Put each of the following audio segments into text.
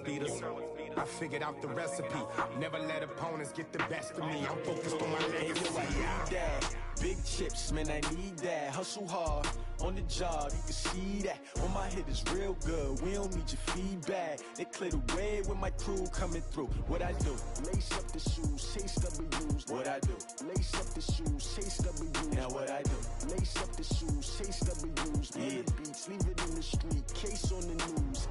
speeders. I figured out the recipe. Never let opponents get the best of me. I'm focused on my legacy. I need that. Big chips, man, I need that. Hustle hard on the job, you can see that. When my hit is real good, we don't need your feedback. They clear the way with my crew coming through. What I do? Lace up the shoes, chase W's. What I do? Lace up the shoes, chase W's. Now what I do? Lace up the shoes, chase W's. Yeah. The beats, leave it in the street, case on the news.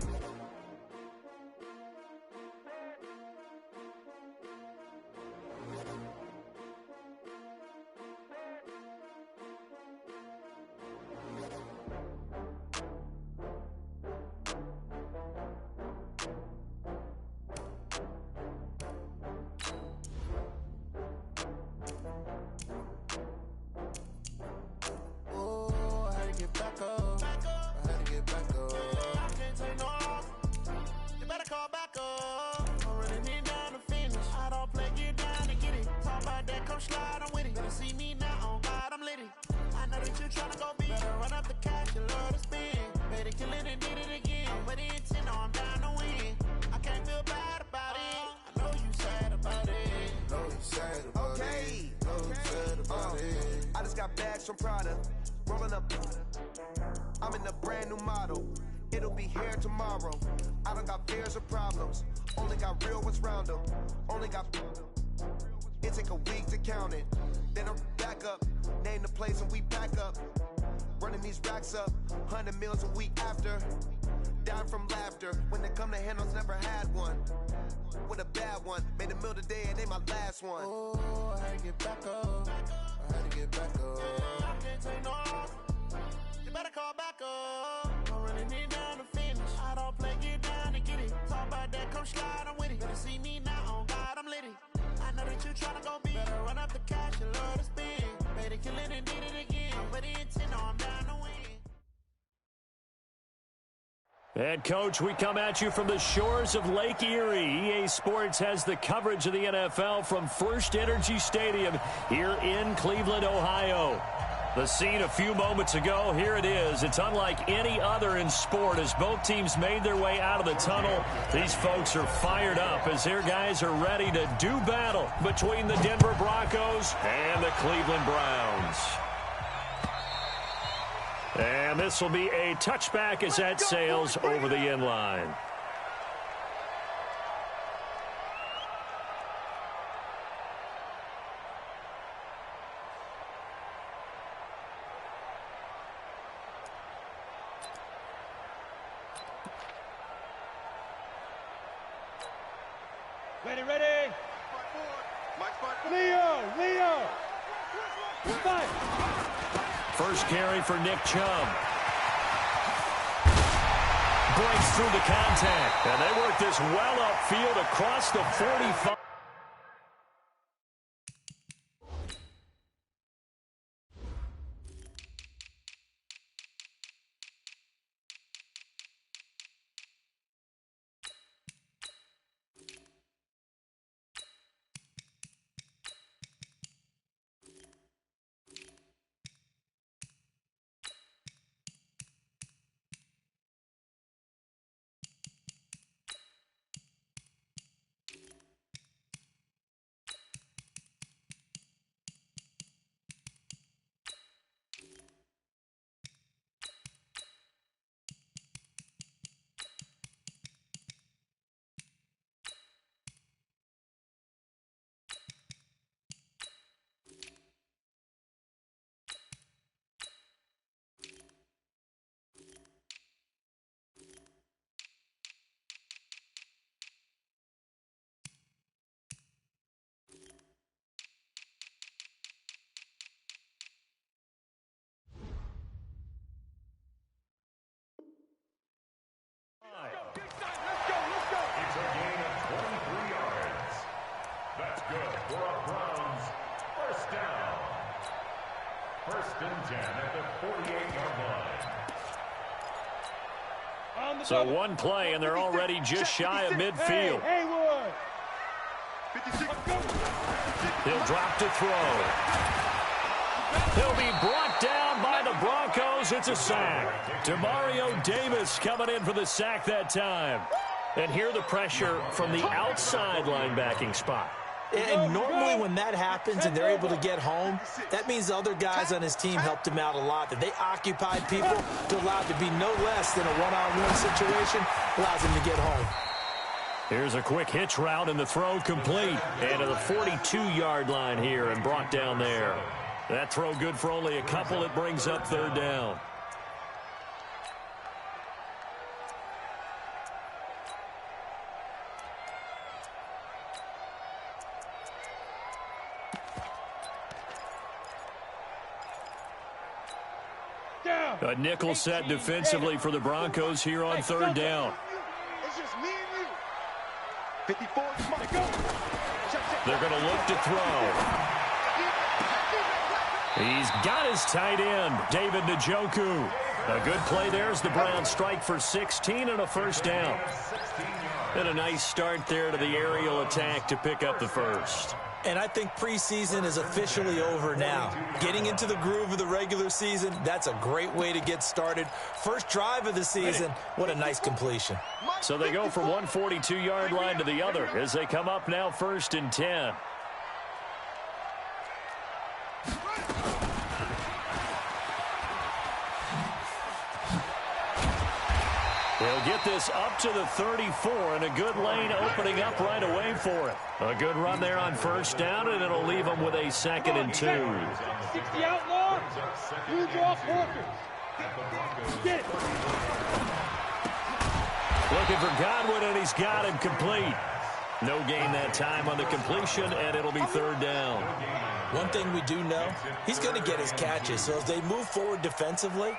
From Prada, rolling up. I'm in a brand new model. It'll be here tomorrow. I don't got fears or problems. Only got real ones round them. Only got. It take a week to count it. Then I'm back up. Name the place and we back up. Running these racks up. 100 meals a week after. Dying from laughter. When they come to handles, never had one. With a bad one. Made a meal today and they my last one. Oh, I had to get back up. I had to get back up. I can't take no loss. You better call back up. I'm running it down to finish. I don't play, get down and get it. Talk about that, come slide, I'm with it. Better see me now, on God, I'm litty. I know that you tryna go big. Better run up the cash, you love to spend. Made it, kill it, and did it again. But the intent, no, I'm down to win. And, Coach, we come at you from the shores of Lake Erie. EA Sports has the coverage of the NFL from First Energy Stadium here in Cleveland, Ohio. The scene a few moments ago, here it is. It's unlike any other in sport as both teams made their way out of the tunnel. These folks are fired up as their guys are ready to do battle between the Denver Broncos and the Cleveland Browns. And this will be a touchback as that sails over the end line. Ready, ready. Leo. Fight. First carry for Nick Chubb. Breaks through the contact. And they work this well upfield across the 45. So one play, and they're already just shy of midfield. He'll drop to throw. He'll be brought down by the Broncos. It's a sack. Demario Davis coming in for the sack that time. And here the pressure from the outside linebacking spot. And normally when that happens and they're able to get home, that means the other guys on his team helped him out a lot. That they occupied people to allow it to be no less than a one-on-one situation, allows him to get home. Here's a quick hitch route and the throw complete. And to the 42-yard line here and brought down there. That throw good for only a couple. It brings up third down. A nickel set defensively for the Broncos here on third down. It's just me and you. 54, come on, go. They're going to look to throw. He's got his tight end, David Njoku. A good play there as the Browns strike for 16 and a first down. And a nice start there to the aerial attack to pick up the first. And I think preseason is officially over now. Getting into the groove of the regular season, that's a great way to get started. First drive of the season, what a nice completion. So they go from one 42-yard line to the other as they come up now 1st and 10. They'll get this up to the 34, and a good lane opening up right away for it. A good run there on first down, and it'll leave them with a 2nd and 2. 60 outlaw, huge off workers. Get it. Looking for Godwin, and he's got him complete. No gain that time on the completion, and it'll be third down. One thing we do know, he's going to get his catches. So as they move forward defensively,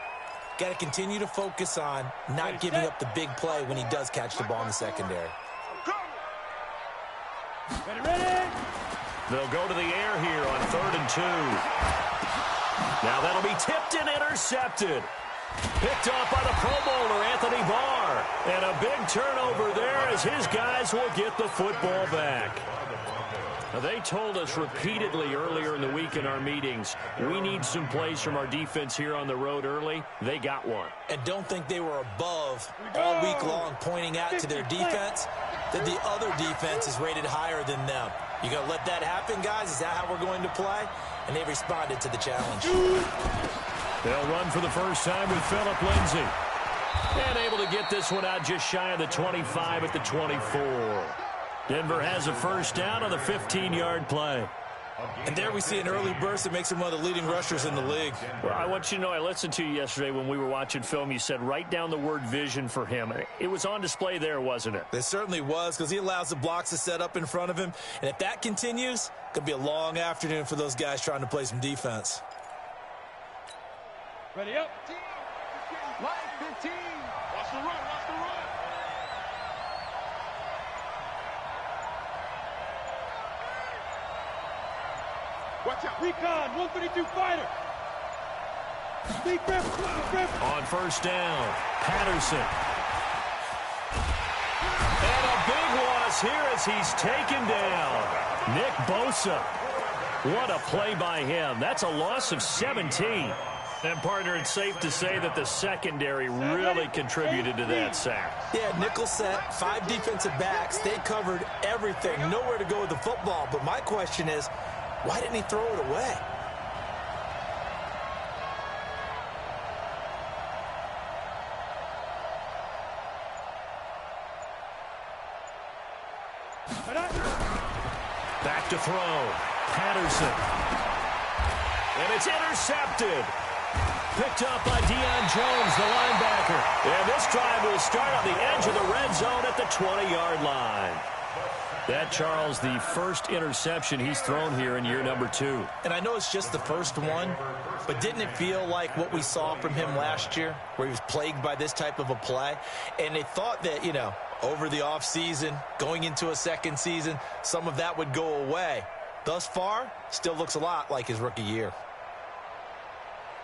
got to continue to focus on not giving up the big play when he does catch the ball in the secondary. Ready. They'll go to the air here on 3rd and 2. Now that'll be tipped and intercepted. Picked off by the Pro Bowler, Anthony Barr. And a big turnover there as his guys will get the football back. Now, they told us repeatedly earlier in the week in our meetings, we need some plays from our defense here on the road early. They got one. And don't think they were above all week long pointing out to their defense that the other defense is rated higher than them. You going to let that happen, guys? Is that how we're going to play? And they responded to the challenge. They'll run for the first time with Phillip Lindsay. And able to get this one out just shy of the 25 at the 24. Denver has a first down on the 15-yard play. And there we see an early burst that makes him one of the leading rushers in the league. Well, I want you to know, I listened to you yesterday when we were watching film. You said write down the word vision for him. It was on display there, wasn't it? It certainly was, because he allows the blocks to set up in front of him. And if that continues, it could be a long afternoon for those guys trying to play some defense. Ready up. Line 15. Watch the run, watch the run. Watch out. Recon, 132 fighter. Big grip. On first down, Patterson. And a big loss here as he's taken down. Nick Bosa. What a play by him. That's a loss of 17. And, partner, it's safe to say that the secondary really contributed to that sack. Yeah, nickel set, 5 defensive backs. They covered everything. Nowhere to go with the football. But my question is, why didn't he throw it away? Back to throw. Patterson. And it's intercepted. Picked up by Deion Jones, the linebacker. And this drive will start on the edge of the red zone at the 20-yard line. That, Charles, the first interception he's thrown here in year number 2. And I know it's just the first one, but didn't it feel like what we saw from him last year, where he was plagued by this type of a play? And they thought that, you know, over the offseason, going into a second season, some of that would go away. Thus far, still looks a lot like his rookie year.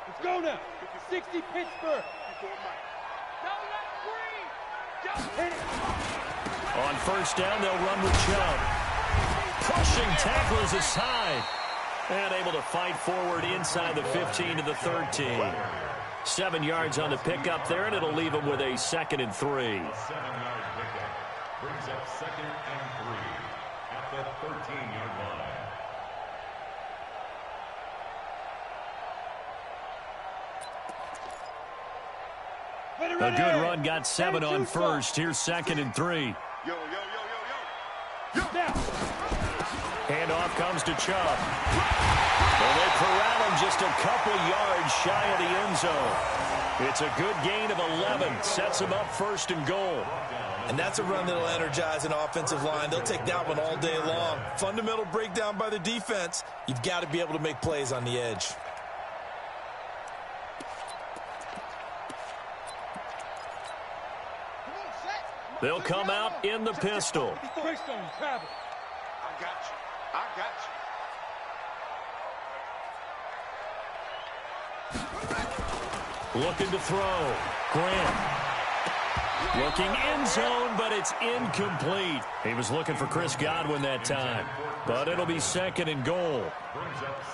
Let's go now. 60 Pittsburgh. Hit it. On first down, they'll run with Chubb. Pushing tacklers aside. And able to fight forward inside the 15 to the 13. 7 yards on the pickup there, and it'll leave them with a 2nd and 3. brings up 2nd and 3 at the 13-yard line. A good run got 7 on first. Here's 2nd and 3. Handoff comes to Chubb. Well, they corral him just a couple yards shy of the end zone. It's a good gain of 11. Sets him up 1st and goal. And that's a run that'll energize an offensive line. They'll take that one all day long. Fundamental breakdown by the defense. You've got to be able to make plays on the edge. They'll come out in the pistol. I got you. I got you. Looking to throw. Grant. Looking end zone, but it's incomplete. He was looking for Chris Godwin that time. But it'll be 2nd and goal.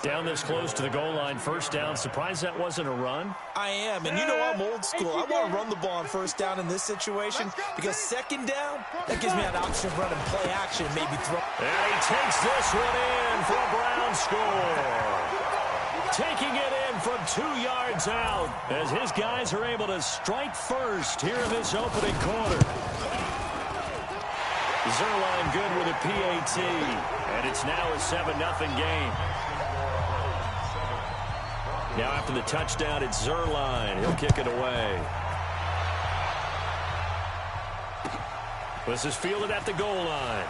Down this close to the goal line, 1st down. Surprised that wasn't a run? I am, and you know I'm old school. I want to run the ball on 1st down in this situation because 2nd down, that gives me an option of running play action, maybe throw. And he takes this one in for a Brown score. Taking it in from 2 yards out as his guys are able to strike first here in this opening quarter. Zerline good with a PAT, and it's now a 7-0 game. Now after the touchdown, it's Zerline. He'll kick it away. This is fielded at the goal line.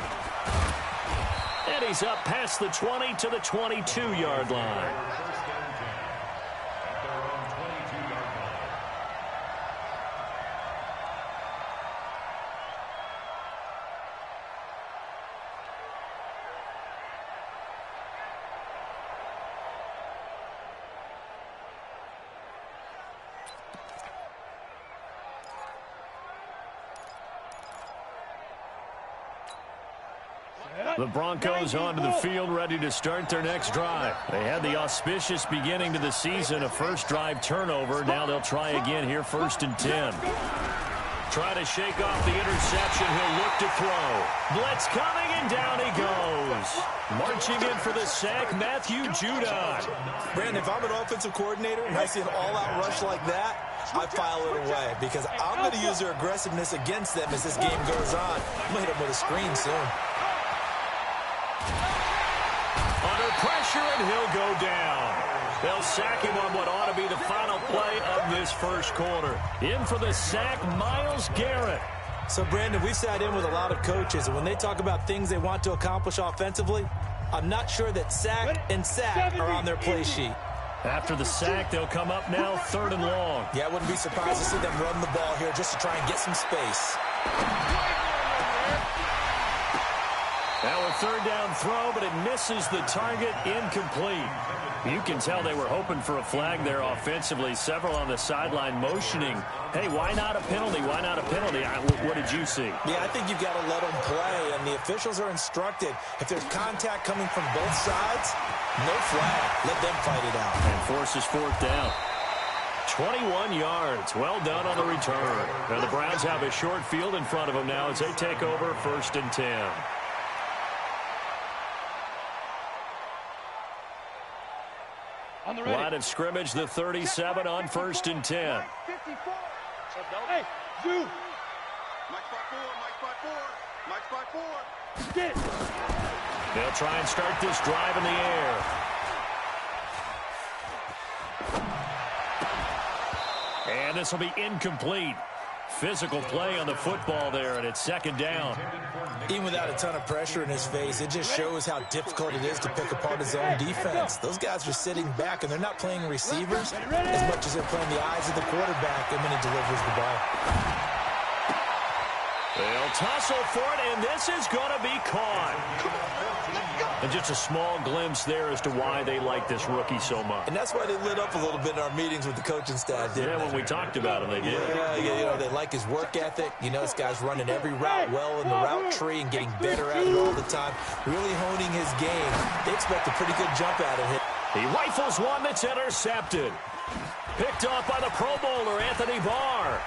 And he's up past the 20 to the 22-yard line. The Broncos onto the field, ready to start their next drive. They had the auspicious beginning to the season, a first drive turnover. Now they'll try again here, 1st and 10. Try to shake off the interception. He'll look to throw. Blitz coming, and down he goes. Marching in for the sack, Matthew Judon. Brandon, if I'm an offensive coordinator and I see an all-out rush like that, I file it away because I'm going to use their aggressiveness against them as this game goes on. I'm going to hit them with a screen soon. Under pressure, and he'll go down. They'll sack him on what ought to be the final play of this first quarter. In for the sack, Myles Garrett. So, Brandon, we've sat in with a lot of coaches, and when they talk about things they want to accomplish offensively, I'm not sure that sack and sack are on their play sheet. After the sack, they'll come up now 3rd and long. Yeah, I wouldn't be surprised to see them run the ball here just to try and get some space. Now a 3rd down throw, but it misses the target, incomplete. You can tell they were hoping for a flag there offensively. Several on the sideline motioning, hey, why not a penalty? Why not a penalty? What did you see? Yeah, I think you've got to let them play, and the officials are instructed. If there's contact coming from both sides, no flag. Let them fight it out. And forces 4th down. 21 yards. Well done on the return. Now the Browns have a short field in front of them now as they take over 1st and 10. Line of scrimmage, the 37 on 1st and 10. Hey, you. Mike spot 4. Mike spot 4. Get it. They'll try and start this drive in the air. And this will be incomplete. Physical play on the football there, and it's 2nd down. Even without a ton of pressure in his face, it just shows how difficult it is to pick apart his own defense. Those guys are sitting back, and they're not playing receivers as much as they're playing the eyes of the quarterback and when he delivers the ball. They'll tussle for it, and this is going to be caught. And just a small glimpse there as to why they like this rookie so much. And that's why they lit up a little bit in our meetings with the coaching staff, didn't they? When we talked about him, they did. Yeah, you know, they like his work ethic. You know, this guy's running every route well in the route tree and getting better at it all the time. Really honing his game. They expect a pretty good jump out of him. He rifles one that's intercepted. Picked off by the Pro Bowler, Anthony Barr.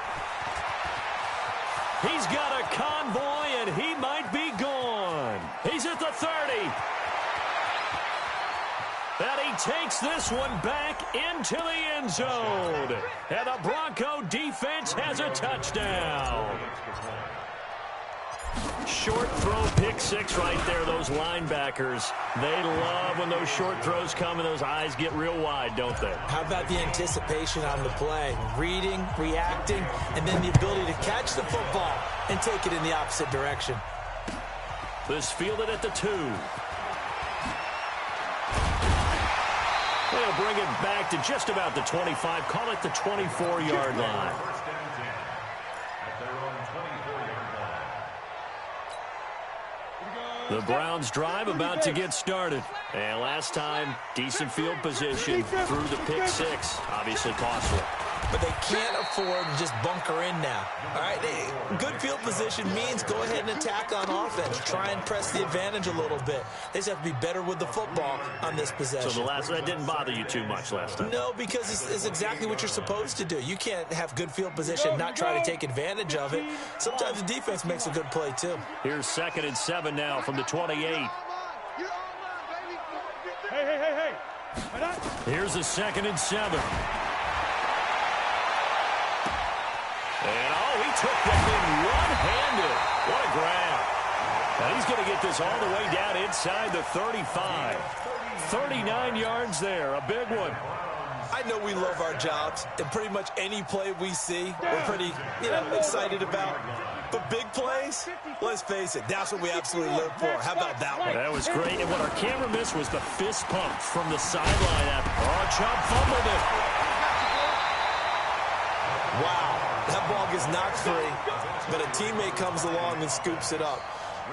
He's got a convoy, and he might be gone. He's at the 30. And he takes this one back into the end zone. And the Bronco defense has a touchdown. Short throw, pick six right there. Those linebackers, they love when those short throws come and those eyes get real wide, don't they? How about the anticipation on the play? Reading, reacting, and then the ability to catch the football and take it in the opposite direction. This fielded at the 2. They'll bring it back to just about the 25. Call it the 24-yard line. The Browns drive about to get started. And last time, decent field position through the pick six. Obviously costly. But they can't afford to just bunker in now. All right, good field position means go ahead and attack on offense. Try and press the advantage a little bit. They just have to be better with the football on this possession. So that didn't bother you too much last time? No, because it's exactly what you're supposed to do. You can't have good field position, not try to take advantage of it. Sometimes the defense makes a good play, too. Here's 2nd and 7 now from the 28. Hey. Here's a 2nd and 7. And, he took that thing one-handed. What a grab. And he's going to get this all the way down inside the 35. 39 yards there, a big one. I know we love our jobs, and pretty much any play we see, we're pretty, excited about. But big plays, let's face it, that's what we absolutely live for. How about that one? That was great, and what our camera missed was the fist pump from the sideline. Chubb fumbled it. Wow. That ball gets knocked free, but a teammate comes along and scoops it up.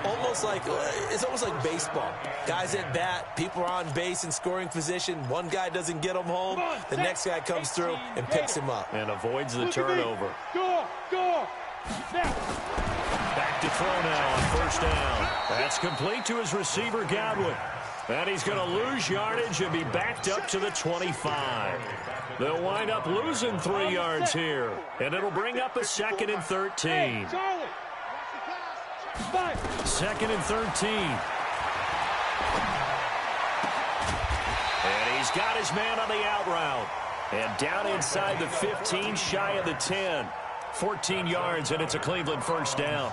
It's almost like baseball. Guys at bat, people are on base in scoring position. One guy doesn't get him home. The next guy comes through and picks him up. And avoids the turnover. Go. Back to throw now on 1st down. That's complete to his receiver, Godwin. And he's going to lose yardage and be backed up to the 25. They'll wind up losing 3 yards here. And it'll bring up a 2nd and 13. 2nd and 13. And he's got his man on the out route. And down inside the 15, shy of the 10. 14 yards, and it's a Cleveland 1st down.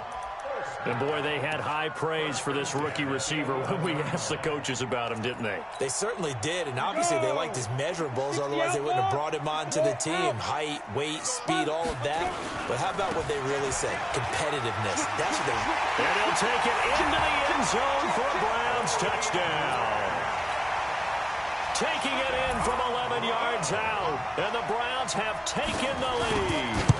And, boy, they had high praise for this rookie receiver when we asked the coaches about him, didn't they? They certainly did, and obviously they liked his measurables. Otherwise, they wouldn't have brought him onto the team. Height, weight, speed, all of that. But how about what they really said? Competitiveness. That's what they want. And he'll take it into the end zone for a Browns touchdown. Taking it in from 11 yards out. And the Browns have taken the lead.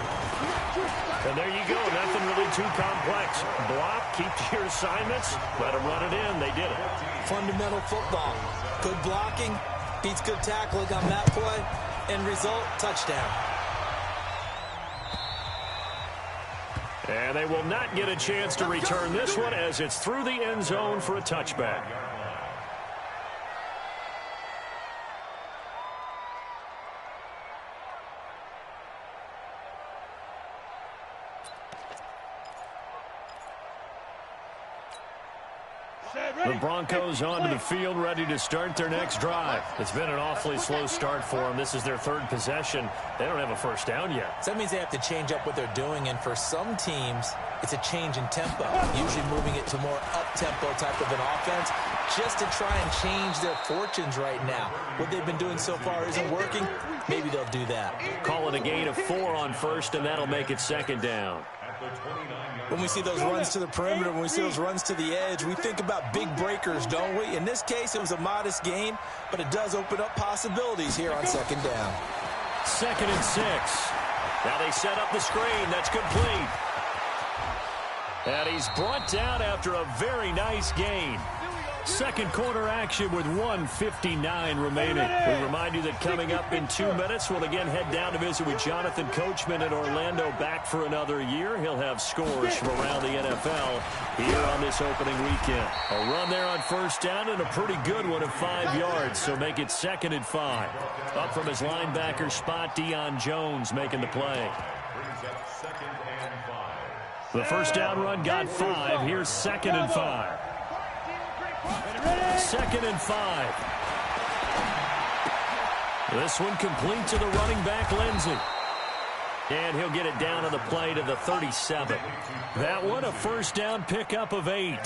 And there you go. Nothing really too complex. Block, keep to your assignments, let them run it in. They did it. Fundamental football. Good blocking, beats good tackling on that play. End result, touchdown. And they will not get a chance to return this one as it's through the end zone for a touchback. The Broncos onto the field, ready to start their next drive. It's been an awfully slow start for them. This is their 3rd possession. They don't have a 1st down yet. So that means they have to change up what they're doing, and for some teams, it's a change in tempo, usually moving it to more up-tempo type of an offense, just to try and change their fortunes right now. What they've been doing so far isn't working. Maybe they'll do that. Call it a gain of 4 on 1st, and that'll make it 2nd down. When we see those runs to the perimeter, when we see those runs to the edge, we think about big breakers, don't we? In this case, it was a modest gain, but it does open up possibilities here on 2nd down. 2nd and 6. Now they set up the screen. That's complete. And he's brought down after a very nice gain. 2nd quarter action with 1:59 remaining. We remind you that coming up in 2 minutes, we'll again head down to visit with Jonathan Coachman in Orlando, back for another year. He'll have scores from around the NFL here on this opening weekend. A run there on 1st down and a pretty good one of 5 yards, so make it 2nd and 5. Up from his linebacker spot, Deion Jones making the play. The first down run got 5. Here's 2nd and 5. 2nd and 5. This one complete to the running back, Lindsey. And he'll get it down on the play to the 37. That one, a first down pickup of 8.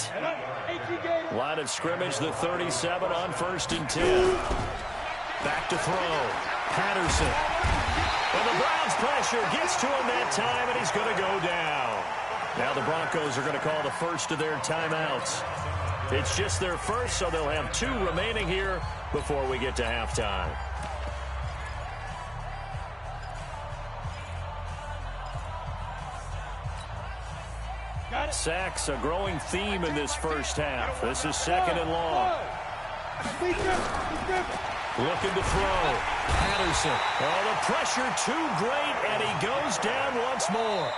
Line of scrimmage, the 37 on 1st and 10. Back to throw. Patterson. And the Browns pressure gets to him that time, and he's going to go down. Now the Broncos are going to call the first of their timeouts. It's just their first, so they'll have 2 remaining here before we get to halftime. Sacks, a growing theme in this first half. This is 2nd and long. Looking to throw. Patterson. Oh, the pressure too great, and he goes down once more.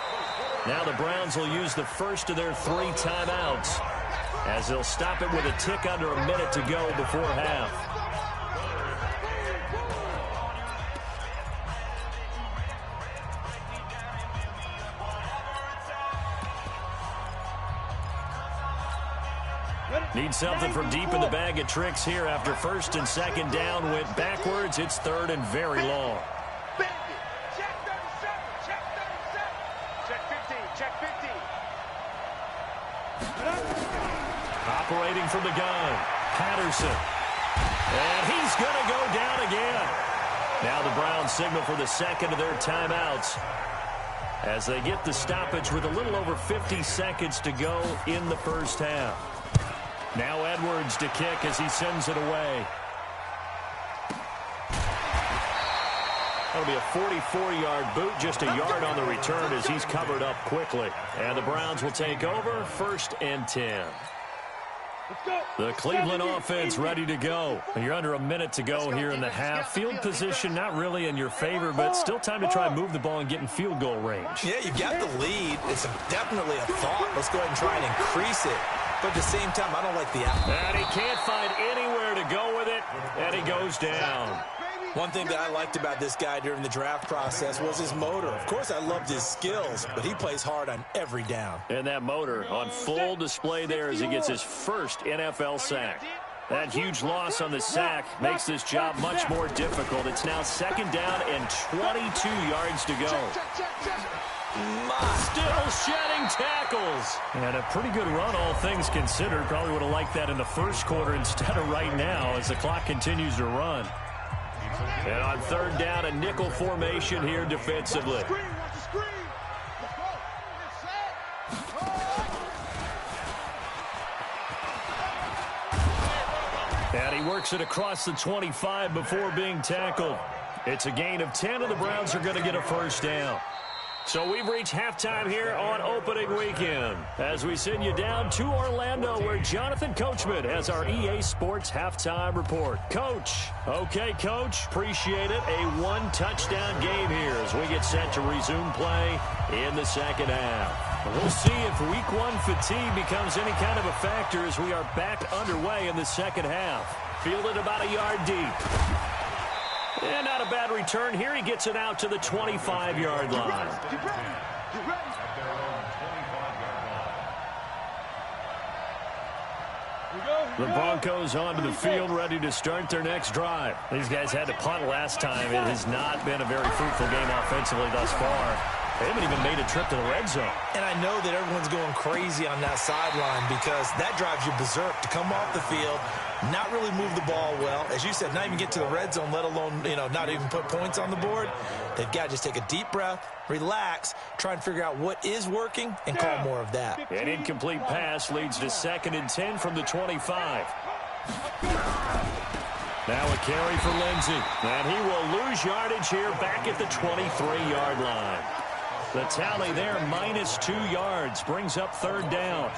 Now the Browns will use the first of their 3 timeouts, as they'll stop it with a tick under a minute to go before half. Need something from deep in the bag of tricks here after 1st and 2nd down went backwards. It's 3rd and very long. Check 37. Check 37. Check 15. Check 15. Operating from the gun. Patterson. And he's going to go down again. Now the Browns signal for the 2nd of their timeouts as they get the stoppage with a little over 50 seconds to go in the first half. Now Edwards to kick as he sends it away. That'll be a 44-yard boot, just a yard on the return as he's covered up quickly. And the Browns will take over, 1st and 10. The Cleveland offense ready to go. You're under a minute to go here in the half. Field position not really in your favor, but still time to try and move the ball and get in field goal range. Yeah, you've got the lead. It's definitely a thought. Let's go ahead and try and increase it. But at the same time, I don't like the outcome. And he can't find anywhere to go with it, and he goes down. One thing that I liked about this guy during the draft process was his motor. Of course, I loved his skills, but he plays hard on every down. And that motor on full display there as he gets his first NFL sack. That huge loss on the sack makes this job much more difficult. It's now 2nd down and 22 yards to go. Still shedding tackles. And a pretty good run, all things considered. Probably would have liked that in the first quarter instead of right now as the clock continues to run. And on 3rd down, a nickel formation here defensively. And he works it across the 25 before being tackled. It's a gain of 10, and the Browns are going to get a first down. So we've reached halftime here on opening weekend as we send you down to Orlando where Jonathan Coachman has our EA Sports halftime report. Coach. Okay, Coach. Appreciate it. A 1-touchdown game here as we get set to resume play in the 2nd half. We'll see if week 1 fatigue becomes any kind of a factor as we are back underway in the 2nd half. Fielded about a yard deep. And not a bad return here. He gets it out to the 25-yard line. The Broncos onto the field, ready to start their next drive. These guys had to punt last time. It has not been a very fruitful game offensively thus far. They haven't even made a trip to the red zone. And I know that everyone's going crazy on that sideline because that drives you berserk to come off the field, not really move the ball well. As you said, not even get to the red zone, let alone, not even put points on the board. They've got to just take a deep breath, relax, try and figure out what is working, and call more of that. An incomplete pass leads to 2nd and 10 from the 25. Now a carry for Lindsey. And he will lose yardage here back at the 23-yard line. The tally there, -2 yards, brings up 3rd down.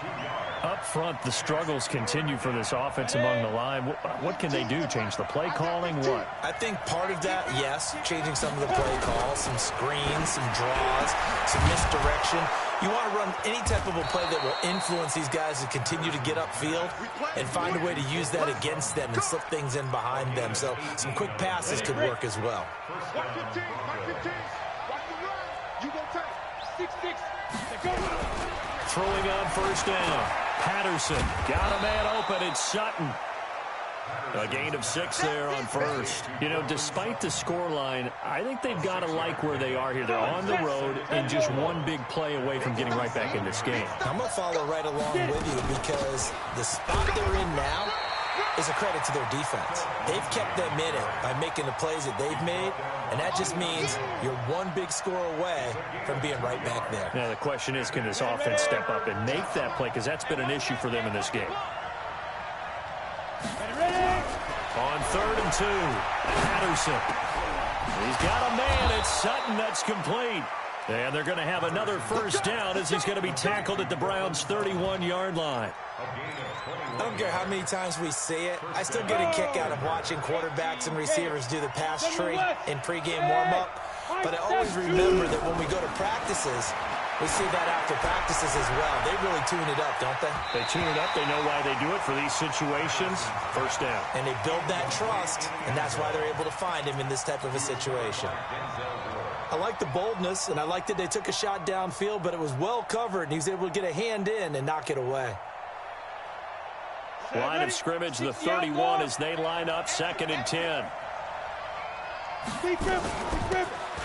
Up front, the struggles continue for this offense among the line. What can they do? Change the play calling? What? I think part of that, yes, changing some of the play calls, some screens, some draws, some misdirection. You want to run any type of a play that will influence these guys to continue to get upfield and find a way to use that against them and slip things in behind them. So some quick passes could work as well. 115, 115. Watch the run. You go take 6-6. Go. throwing on first down. Patterson got a man open. It's Sutton. A gain of 6 there on first. You know, despite the scoreline, I think they've got to like where they are here. They're on the road and just one big play away from getting right back in this game. I'm going to follow right along with you because the spot they're in now is a credit to their defense. They've kept them in it by making the plays that they've made, and that just means you're one big score away from being right back there. Now, the question is, can this offense step up and make that play? Because that's been an issue for them in this game. On 3rd and 2, Patterson. He's got a man. It's Sutton. That's complete. And they're going to have another first down as he's going to be tackled at the Browns' 31-yard line. I don't care how many times we see it. I still get a kick out of watching quarterbacks and receivers do the pass tree in pregame warm-up. But I always remember that when we go to practices, we see that after practices as well. They really tune it up, don't they? They tune it up. They know why they do it for these situations. First down. And they build that trust, and that's why they're able to find him in this type of a situation. I like the boldness, and I like that they took a shot downfield, but it was well covered, and he was able to get a hand in and knock it away. Line of scrimmage, the 31 as they line up, 2nd and 10.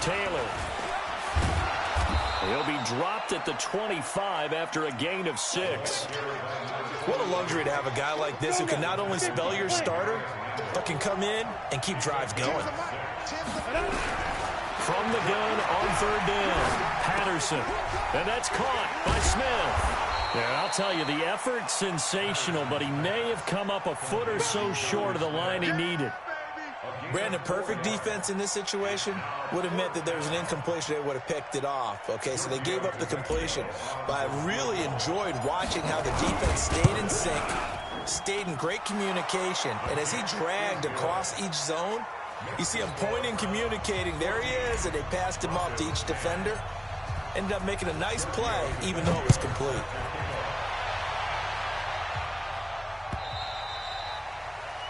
Taylor. He'll be dropped at the 25 after a gain of 6. What a luxury to have a guy like this who can not only spell your starter, but can come in and keep drives going. From the gun on 3rd down, Patterson. And that's caught by Smith. Yeah, I'll tell you, the effort's sensational, but he may have come up a foot or so short of the line he needed. Brandon, perfect defense in this situation would have meant that there was an incompletion. They would have picked it off. Okay, so they gave up the completion. But I really enjoyed watching how the defense stayed in sync, stayed in great communication. And as he dragged across each zone, you see him pointing, communicating. There he is, and they passed him off to each defender. Ended up making a nice play, even though it was complete.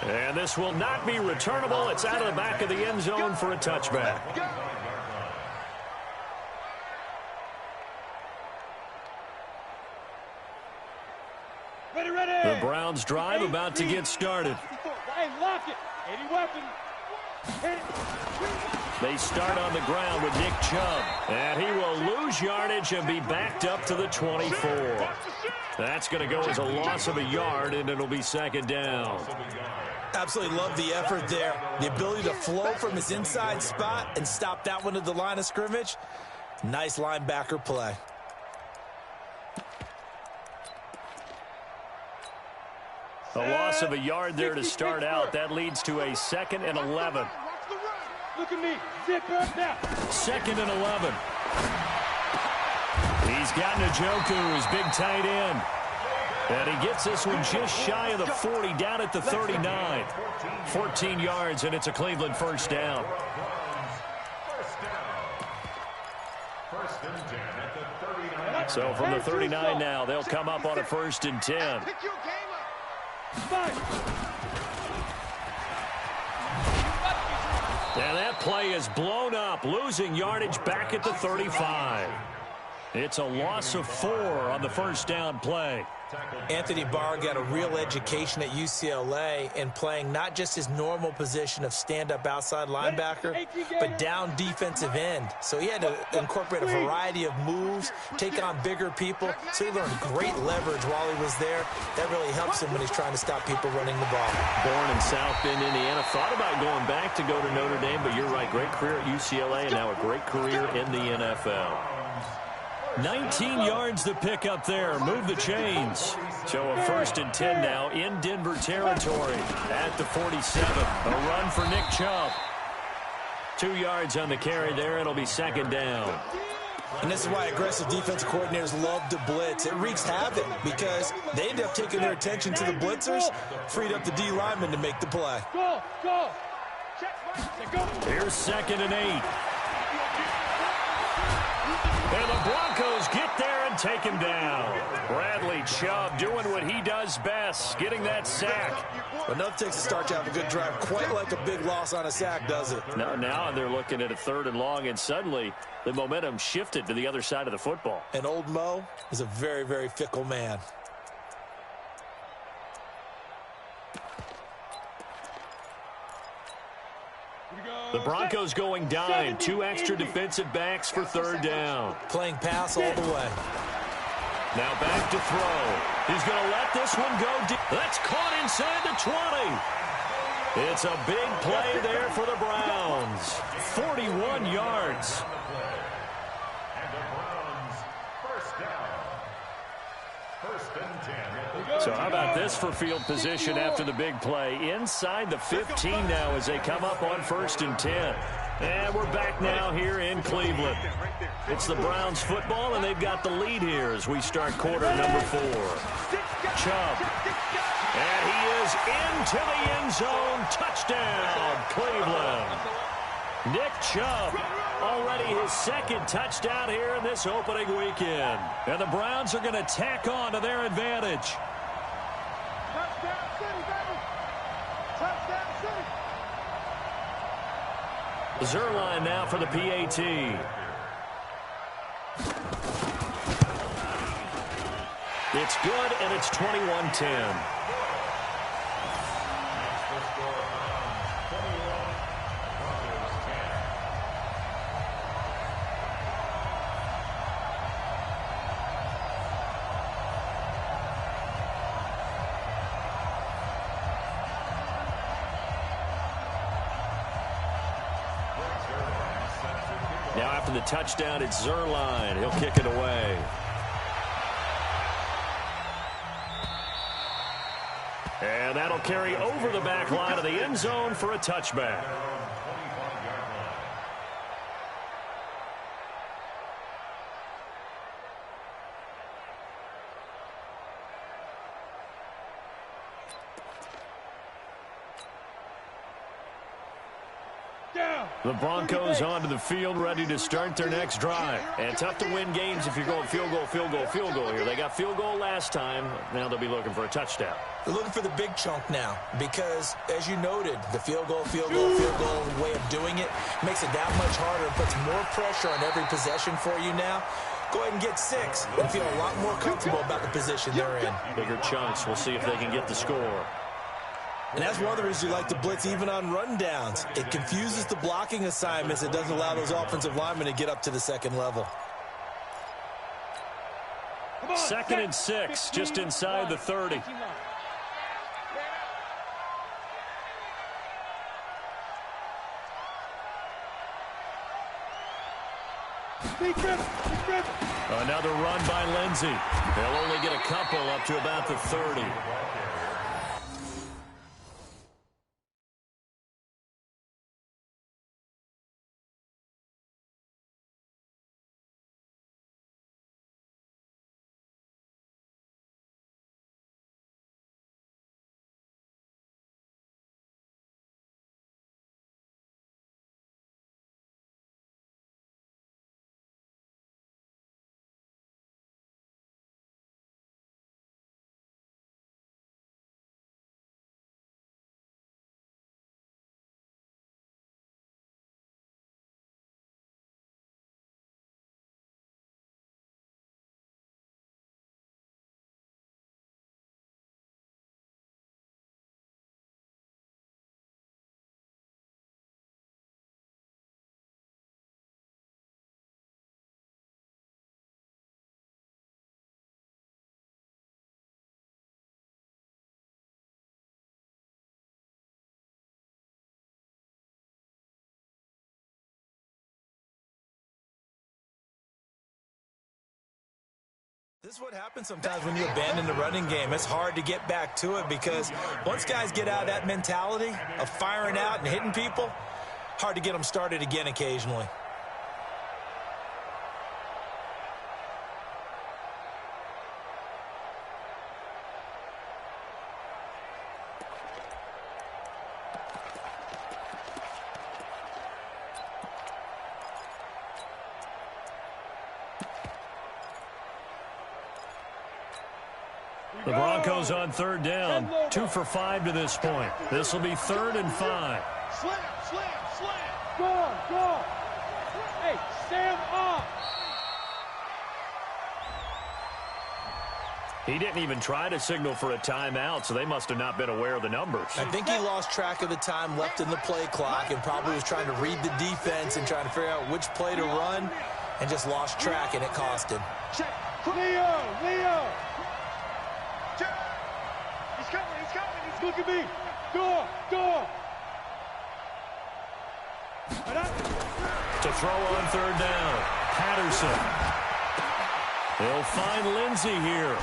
And this will not be returnable. It's out of the back of the end zone for a touchback. The Browns drive about to get started. They start on the ground with Nick Chubb. And he will lose yardage and be backed up to the 24. That's going to go as a loss of a yard, and it'll be 2nd down. Absolutely love the effort there. The ability to flow from his inside spot and stop that one at the line of scrimmage. Nice linebacker play. A loss of a yard there to start out. That leads to a 2nd and 11. Look at me. Zip up now. 2nd and 11. He's got Njoku, his big tight end. And he gets this one just shy of the 40, down at the 39. 14 yards, and it's a Cleveland first down. So from the 39 now, they'll come up on a 1st and 10. And that play is blown up, losing yardage back at the 35. It's a loss of 4 on the first down play. Anthony Barr got a real education at UCLA in playing not just his normal position of stand-up outside linebacker, but down defensive end. So he had to incorporate a variety of moves, take on bigger people. So he learned great leverage while he was there. That really helps him when he's trying to stop people running the ball. Born in South Bend, Indiana. Thought about going back to go to Notre Dame, but you're right. Great career at UCLA and now a great career in the NFL. 19 yards to pick up there. Move the chains. So a 1st and 10 now in Denver territory at the 47. A run for Nick Chubb. 2 yards on the carry there. It'll be 2nd down. And this is why aggressive defensive coordinators love to blitz. It wreaks havoc because they end up taking their attention to the blitzers, freed up the D lineman to make the play. Go, go. Here's 2nd and 8. And the Broncos get there and take him down. Bradley Chubb doing what he does best, getting that sack. But enough takes a start to have a good drive, quite like a big loss on a sack, does it? Now they're looking at a 3rd and long, and suddenly the momentum shifted to the other side of the football. And old Mo is a very, very fickle man. The Broncos going dime. 2 extra defensive backs for 3rd down. Playing pass all the way. Now back to throw. He's going to let this one go deep. That's caught inside the 20. It's a big play there for the Browns. 41 yards. And the Browns, first down. 1st and 10. So how about this for field position after the big play? Inside the 15 now as they come up on 1st and 10. And we're back now here in Cleveland. It's the Browns football, and they've got the lead here as we start quarter number 4. Chubb. And he is into the end zone. Touchdown, Cleveland. Nick Chubb, already his 2nd touchdown here in this opening weekend. And the Browns are going to tack on to their advantage. Touchdown City, baby! Touchdown City! Zerline now for the PAT. It's good, and it's 21-10. Now after the touchdown, it's Zerline. He'll kick it away. And that'll carry over the back line of the end zone for a touchback. The Broncos onto the field, ready to start their next drive. And tough to win games if you're going field goal, field goal, field goal here. They got field goal last time. Now they'll be looking for a touchdown. They're looking for the big chunk now because, as you noted, the field goal way of doing it makes it that much harder and puts more pressure on every possession for you now. Go ahead and get 6 and feel a lot more comfortable about the position they're in. Bigger chunks. We'll see if they can get the score. And that's one of the reasons you like to blitz even on rundowns. It confuses the blocking assignments. It doesn't allow those offensive linemen to get up to the 2nd level. 2nd and 6, just inside the 30. Another run by Lindsey. They'll only get a couple up to about the 30. This is what happens sometimes when you abandon the running game. It's hard to get back to it because once guys get out of that mentality of firing out and hitting people, hard to get them started again occasionally. The Broncos on third down. 2 for 5 to this point. This will be 3rd and 5. Slam. Go. Hey, stand up. He didn't even try to signal for a timeout, so they must have not been aware of the numbers. I think he lost track of the time left in the play clock and probably was trying to read the defense and trying to figure out which play to run and just lost track, and it cost him. Check. Leo. Check. He's coming. Look at me. Go. To throw on 3rd down. Patterson. They'll find Lindsey here.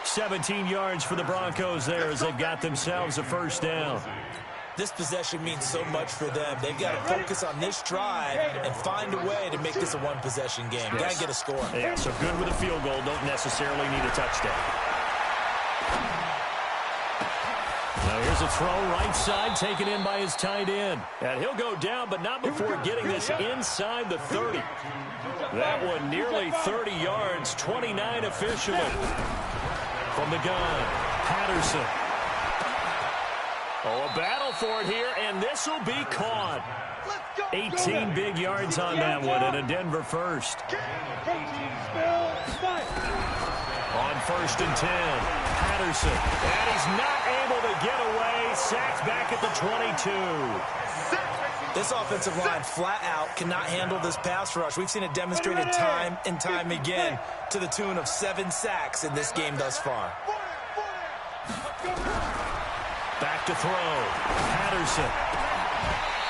17 yards for the Broncos there as they've got themselves a 1st down. This possession means so much for them. They've got to focus on this drive and find a way to make this a one-possession game. Got to get a score. Yeah, so good with a field goal. Don't necessarily need a touchdown. Now here's a throw right side taken in by his tight end. And he'll go down, but not before getting this inside the 30. That one nearly 30 yards, 29 officially. From the gun, Patterson. Oh, a battle for it here, and this will be caught. 18 big yards on that one, and a Denver first. On 1st and 10, Patterson. And he's not able to get away. Sacked back at the 22. This offensive line flat out cannot handle this pass rush. We've seen it demonstrated time and time again to the tune of 7 sacks in this game thus far. Back to throw. Patterson.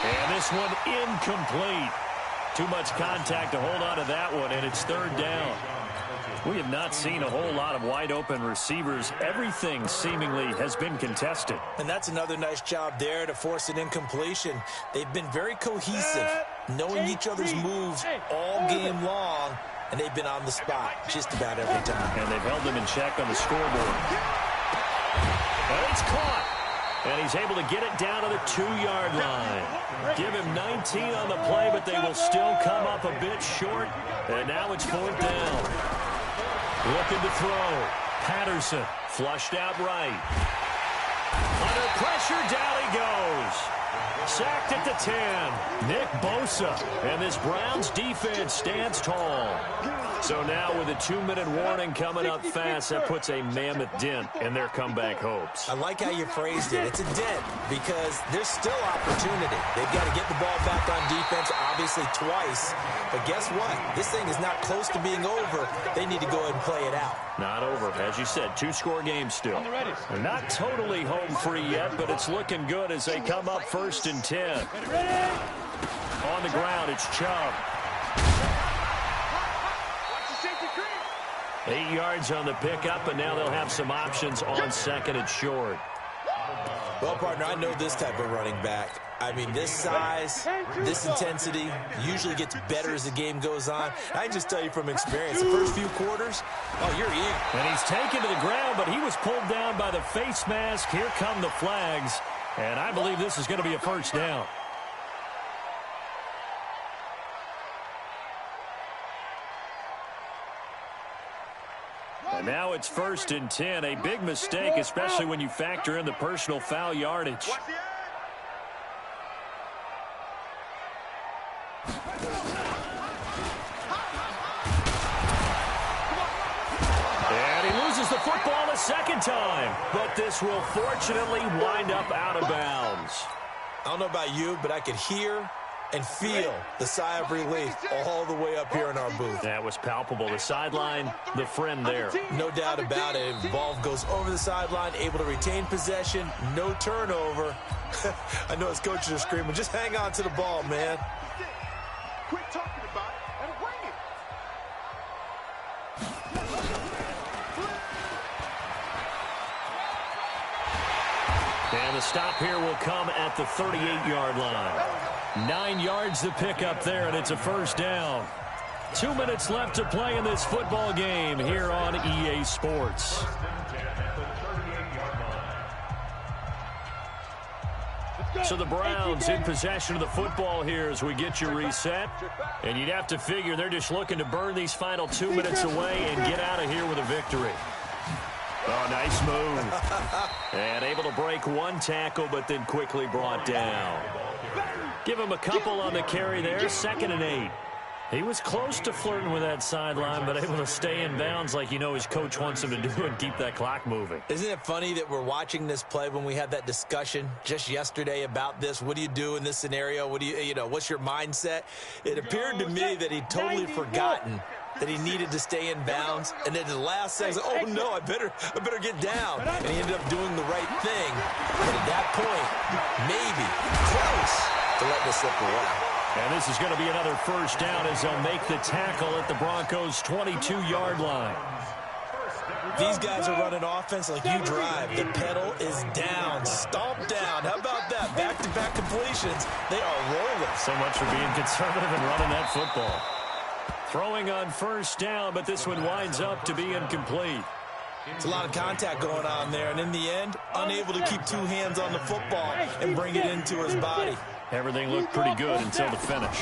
And this one incomplete. Too much contact to hold on to that one, and it's 3rd down. We have not seen a whole lot of wide-open receivers. Everything seemingly has been contested. And that's another nice job there to force an incompletion. They've been very cohesive, knowing each other's moves all game long, and they've been on the spot just about every time. And they've held them in check on the scoreboard. And it's caught. And he's able to get it down to the 2-yard line. Give him 19 on the play, but they will still come up a bit short. And now it's 4th down. Looking to throw. Patterson flushed out right. Under pressure, down he goes. Sacked at the 10. Nick Bosa. And this Browns defense stands tall. So now with a 2-minute warning coming up fast, that puts a mammoth dent in their comeback hopes. I like how you phrased it. It's a dent because there's still opportunity. They've got to get the ball back on defense, obviously twice. But guess what? This thing is not close to being over. They need to go ahead and play it out. Not over. As you said, 2-score game still. They're not totally home free yet, but it's looking good as they come up 1st and 10. On the ground, it's Chubb. 8 yards on the pickup, and now they'll have some options on 2nd and short. Well, partner, I know this type of running back. I mean, this size, this intensity usually gets better as the game goes on. I can just tell you from experience, the first few quarters, oh, you're eager. And he's taken to the ground, but he was pulled down by the face mask. Here come the flags, and I believe this is going to be a 1st down. And now it's 1st and 10. A big mistake, especially when you factor in the personal foul yardage. And he loses the football a 2nd time. But this will fortunately wind up out of bounds. I don't know about you, but I could hear and feel the sigh of relief all the way up here in our booth. That was palpable. The sideline, the friend there. No doubt about it. Ball goes over the sideline, able to retain possession, no turnover. I know his coaches are screaming, just hang on to the ball, man. Quit talking about it and bring it. And the stop here will come at the 38-yard line. 9 yards to pick up there, and it's a 1st down. 2 minutes left to play in this football game here on EA Sports. So the Browns in possession of the football here as we get you reset. And you'd have to figure they're just looking to burn these final 2 minutes away and get out of here with a victory. Oh, nice move. And able to break one tackle, but then quickly brought down. Give him a couple on the carry there, 2nd and 8. He was close to flirting with that sideline, but able to stay in bounds like you know his coach wants him to do and keep that clock moving. Isn't it funny that we're watching this play when we had that discussion just yesterday about this? What do you do in this scenario? What do you know, what's your mindset? It appeared to me that he'd totally forgotten that he needed to stay in bounds, and then the last second, oh no, I better get down. And he ended up doing the right thing. But at that point, maybe close to let this slip away. And this is going to be another first down as they'll make the tackle at the Broncos' 22-yard line. These guys are running offense like you drive. The pedal is down, stomp down. How about that? Back-to-back completions. They are rolling. So much for being conservative and running that football. Throwing on first down, but this one winds up to be incomplete. It's a lot of contact going on there, and in the end, unable to keep 2 hands on the football and bring it into his body. Everything looked pretty good until the finish.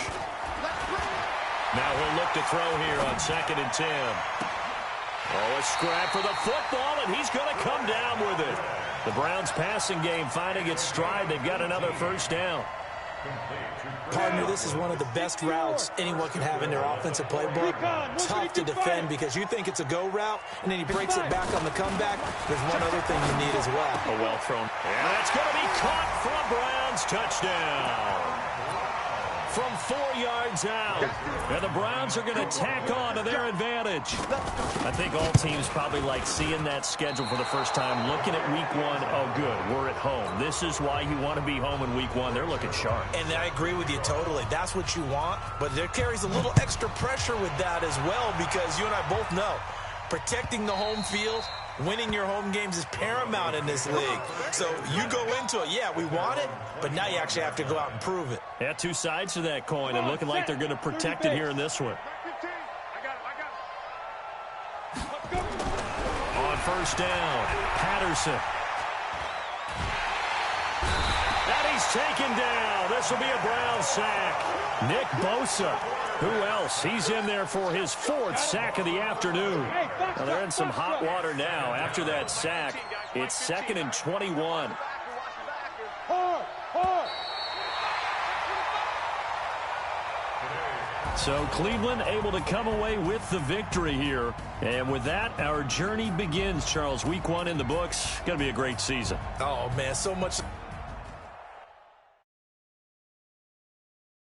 Now he'll look to throw here on 2nd and 10. Oh, a scrap for the football, and he's going to come down with it. The Browns' passing game finding its stride. They've got another first down. Partner, this is one of the best routes anyone can have in their offensive playbook. Tough to defend because you think it's a go route, and then he breaks it back on the comeback. There's one other thing you need as well. A well thrown. And that's going to be caught for a Browns touchdown. From 4 yards out. And the Browns are going to tack on to their advantage. I think all teams probably like seeing that schedule for the first time, looking at week 1. Oh, good, we're at home. This is why you want to be home in week 1. They're looking sharp. And I agree with you totally. That's what you want. But there carries a little extra pressure with that as well because you and I both know protecting the home field, winning your home games is paramount in this league. So you go into it, yeah, we want it, but now you actually have to go out and prove it. Yeah, 2 sides to that coin, and looking like they're going to protect it here in this one. On first down, Patterson. And he's taken down. This will be a Brown sack. Nick Bosa. Who else? He's in there for his 4th sack of the afternoon. Now they're in some hot water now. After that sack, it's 2nd and 21. So Cleveland able to come away with the victory here. And with that, our journey begins, Charles. Week 1 in the books. Going to be a great season. Oh, man, so much